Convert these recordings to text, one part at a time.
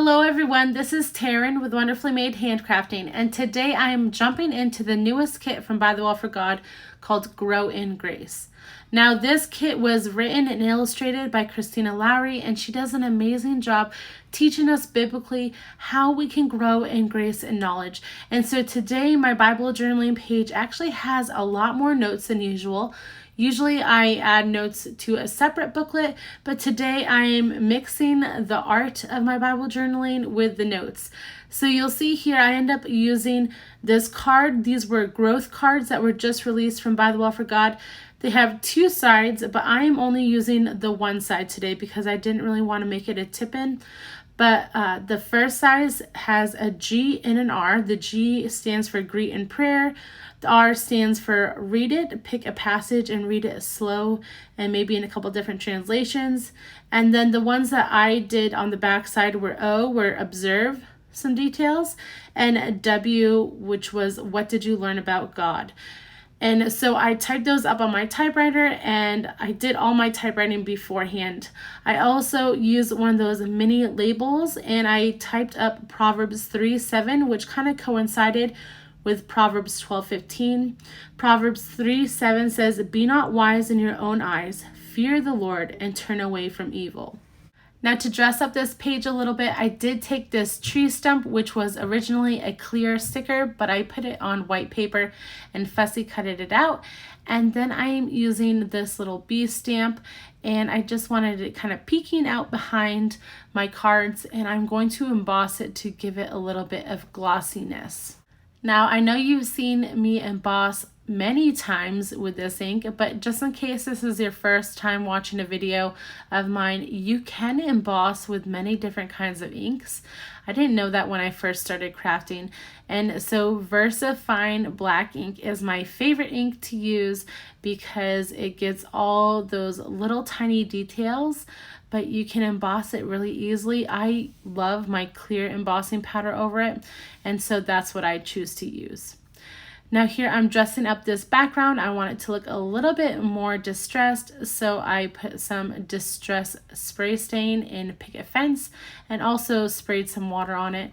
Hello everyone, this is Taryn with Wonderfully Made Handcrafting, and today I am jumping into the newest kit from By the Wall for God called Grow in Grace. Now this kit was written and illustrated by Christina Lowry, and she does an amazing job teaching us biblically how we can grow in grace and knowledge. And so today my Bible journaling page actually has a lot more notes than usual. Usually I add notes to a separate booklet, but today I am mixing the art of my Bible journaling with the notes. So you'll see here I end up using this card. These were growth cards that were just released from By the Wall for God. They have two sides, but I am only using the one side today because I didn't really want to make it a tip-in. But the first size has a G and an R. The G stands for greet and prayer. The R stands for read it, pick a passage and read it slow and maybe in a couple different translations. And then the ones that I did on the back side were O, were observe some details, and W, which was what did you learn about God. And so I typed those up on my typewriter, and I did all my typewriting beforehand. I also used one of those mini labels, and I typed up Proverbs 3:7, which kind of coincided with Proverbs 12:15. Proverbs 3:7 says, "Be not wise in your own eyes, fear the Lord, and turn away from evil." Now to dress up this page a little bit, I did take this tree stump, which was originally a clear sticker, but I put it on white paper and fussy cutted it out. And then I am using this little bee stamp, and I just wanted it kind of peeking out behind my cards, and I'm going to emboss it to give it a little bit of glossiness. Now I know you've seen me emboss many times with this ink, but just in case this is your first time watching a video of mine, you can emboss with many different kinds of inks. I didn't know that when I first started crafting, and so Versa Fine Black ink is my favorite ink to use because it gets all those little tiny details, but you can emboss it really easily. I love my clear embossing powder over it, and so that's what I choose to use. Now here I'm dressing up this background. I want it to look a little bit more distressed, so I put some distress spray stain in Picket Fence and also sprayed some water on it.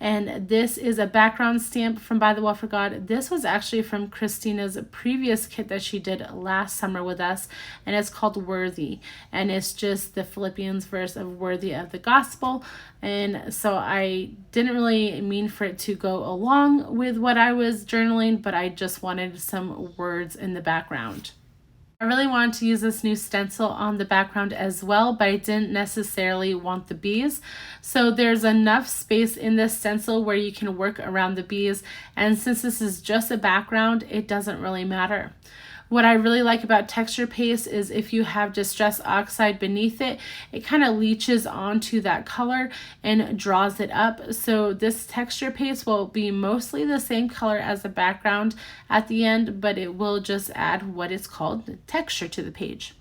And this is a background stamp from By the Wall for God. This was actually from Christina's previous kit that she did last summer with us, and it's called Worthy. And it's just the Philippians verse of worthy of the gospel. And so I didn't really mean for it to go along with what I was journaling, but I just wanted some words in the background. I really wanted to use this new stencil on the background as well, but I didn't necessarily want the bees. So there's enough space in this stencil where you can work around the bees. And since this is just a background, it doesn't really matter. What I really like about texture paste is if you have Distress Oxide beneath it, it kind of leaches onto that color and draws it up. So this texture paste will be mostly the same color as the background at the end, but it will just add what is called texture to the page.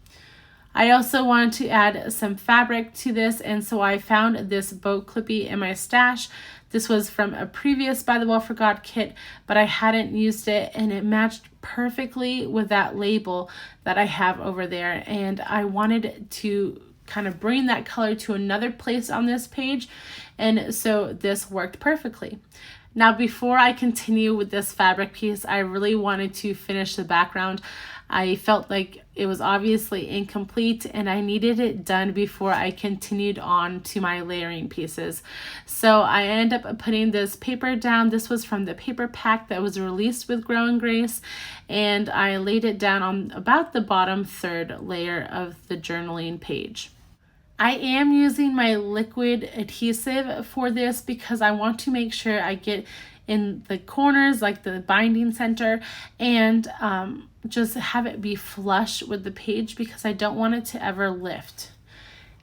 I also wanted to add some fabric to this, and so I found this boat clippy in my stash. This was from a previous By the Wall for God kit, but I hadn't used it, and it matched perfectly with that label that I have over there. And I wanted to kind of bring that color to another place on this page, and so this worked perfectly. Now, before I continue with this fabric piece, I really wanted to finish the background. I felt like it was obviously incomplete and I needed it done before I continued on to my layering pieces. So I ended up putting this paper down. This was from the paper pack that was released with Grow in Grace, and I laid it down on about the bottom third layer of the journaling page. I am using my liquid adhesive for this because I want to make sure I get in the corners, like the binding center, and just have it be flush with the page because I don't want it to ever lift.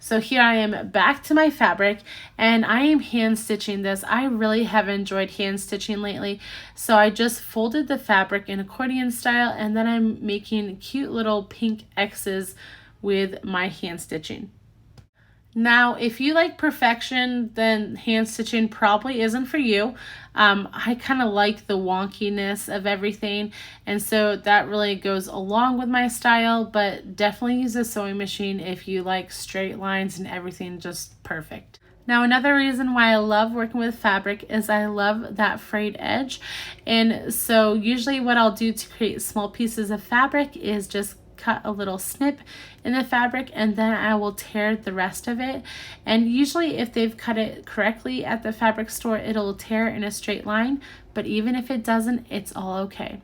So here I am back to my fabric, and I am hand stitching this. I really have enjoyed hand stitching lately. So I just folded the fabric in accordion style, and then I'm making cute little pink X's with my hand stitching. Now, if you like perfection, then hand stitching probably isn't for you. I kind of like the wonkiness of everything, and so that really goes along with my style, but definitely use a sewing machine if you like straight lines and everything just perfect. Now, another reason why I love working with fabric is I love that frayed edge. And so usually what I'll do to create small pieces of fabric is just cut a little snip in the fabric, and then I will tear the rest of it. And usually if they've cut it correctly at the fabric store, it'll tear in a straight line, but even if it doesn't, it's all okay.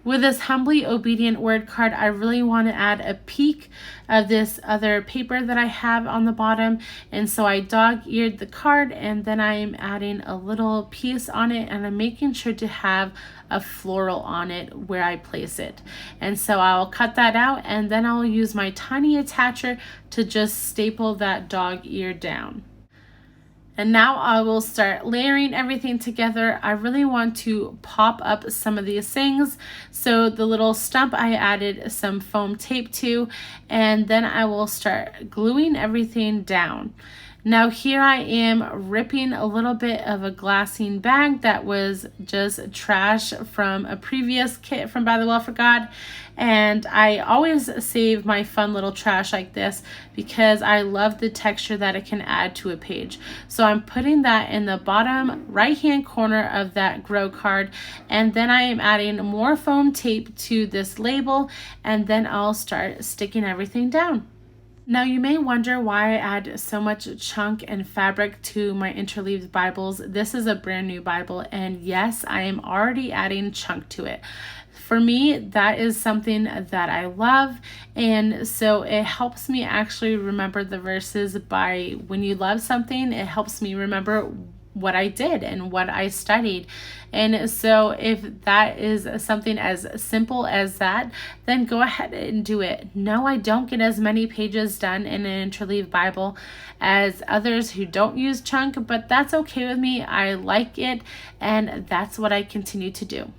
With this Humbly Obedient word card, I really want to add a peek of this other paper that I have on the bottom. And so I dog-eared the card, and then I'm adding a little piece on it, and I'm making sure to have a floral on it where I place it. And so I'll cut that out, and then I'll use my tiny attacher to just staple that dog ear down. And now I will start layering everything together. I really want to pop up some of these things. So the little stump I added some foam tape to, and then I will start gluing everything down. Now here I am ripping a little bit of a glassine bag that was just trash from a previous kit from By the Well for God. And I always save my fun little trash like this because I love the texture that it can add to a page. So I'm putting that in the bottom right hand corner of that grow card, and then I am adding more foam tape to this label, and then I'll start sticking everything down. Now you may wonder why I add so much chunk and fabric to my interleaved Bibles. This is a brand new Bible, and yes, I am already adding chunk to it. For me, that is something that I love, and so it helps me actually remember the verses. By when you love something, it helps me remember what I did and what I studied. And so if that is something as simple as that, then go ahead and do it. No, I don't get as many pages done in an interleaved Bible as others who don't use chunk, but that's okay with me. I like it, and that's what I continue to do.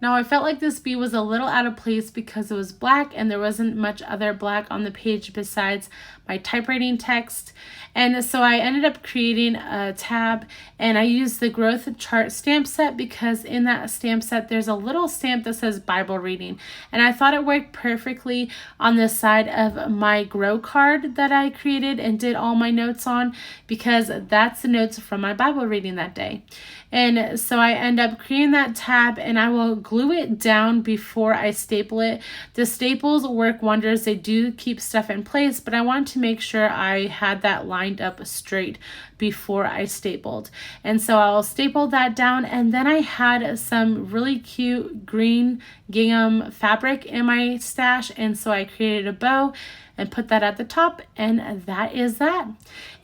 Now I felt like this bee was a little out of place because it was black and there wasn't much other black on the page besides my typewriting text. And so I ended up creating a tab, and I used the growth chart stamp set because in that stamp set there's a little stamp that says Bible reading, and I thought it worked perfectly on the side of my grow card that I created and did all my notes on, because that's the notes from my Bible reading that day. And so I end up creating that tab, and I will glue it down before I staple it. The staples work wonders. They do keep stuff in place, but I wanted to make sure I had that lined up straight before I stapled. And so I'll staple that down, and then I had some really cute green gingham fabric in my stash, and so I created a bow and put that at the top, and that is that.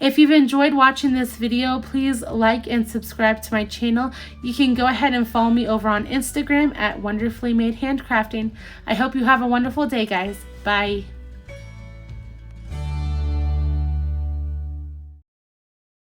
If you've enjoyed watching this video, please like and subscribe to my channel. You can go ahead and follow me over on Instagram at Wonderfully Made Handcrafting. I hope you have a wonderful day, guys. Bye.